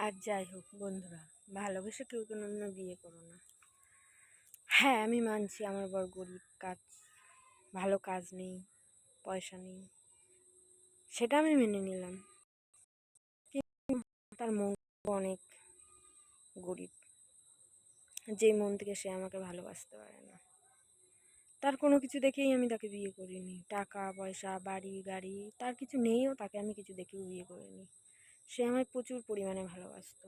আর যাই হোক বন্ধুরা, ভালোবেসে কেউ কোনোদিনও বিয়ে করো না। হ্যাঁ, আমি মানছি আমার বর গরিব, ভালো কাজ নেই, পয়সা নেই, সেটা আমি মেনে নিলাম। তার মন অনেক গরিব, যে মন থেকে সে আমাকে ভালোবাসতে পারে না। তার কোনো কিছু দেখেই আমি তাকে বিয়ে করিনি। টাকা পয়সা, বাড়ি গাড়ি তার কিছু নেইও, তাকে আমি কিছু দেখেও বিয়ে করিনি। সে আমায় প্রচুর পরিমাণে ভালোবাসতো।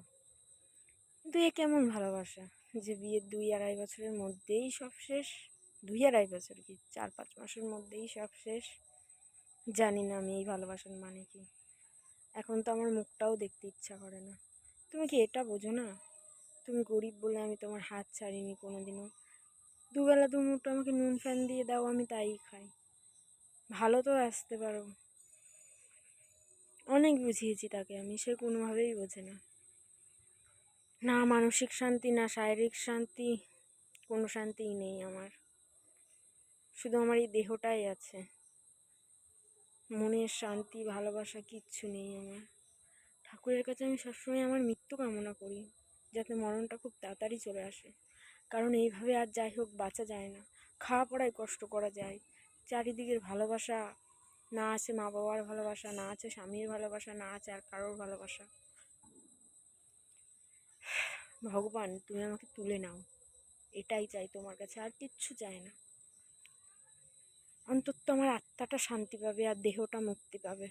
কিন্তু এ কেমন ভালোবাসা যে বিয়ের 2-2.5 বছরের মধ্যেই সব শেষ। 2-2.5 বছর কি 4-5 মাসের মধ্যেই সব শেষ। জানি না আমি এই ভালোবাসার মানে কি। এখন তো আমার মুখটাও দেখতে ইচ্ছা করে না। তুমি কি এটা বোঝো না? তুমি গরিব বলে আমি তোমার হাত ছাড়িনি কোনোদিনও। দুবেলা দুমুঠো আমাকে নুন ফ্যান দিয়ে দাও, আমি তাই খাই। ভালো তো আসতে পারো। অনেক বুঝিয়েছি তাকে আমি, সে কোনোভাবেই বোঝে না। না মানসিক শান্তি, না শারীরিক শান্তি, কোনো শান্তিই নেই আমার। শুধু আমার এই দেহটাই আছে। মনের শান্তি, ভালোবাসা কিচ্ছু নেই আমার। ঠাকুরের কাছে আমি সবসময় আমার মৃত্যু কামনা করি, যাতে মরণটা খুব তাড়াতাড়ি চলে আসে। কারণ এইভাবে আর যাই হোক বাঁচা যায় না। খাওয়া পড়ায় কষ্ট করা যায়, চারিদিকের ভালোবাসা না আছে, মা বাবার ভালোবাসা না আছে, স্বামীর ভালোবাসা না আছে, আর কারোর ভালোবাসা। ভগবান তুমি আমাকে তুলে নাও, এটাই চাই তোমার কাছে, আর কিচ্ছু চাই না। অন্তত আমার আত্মাটা শান্তি পাবে আর দেহটা মুক্তি পাবে।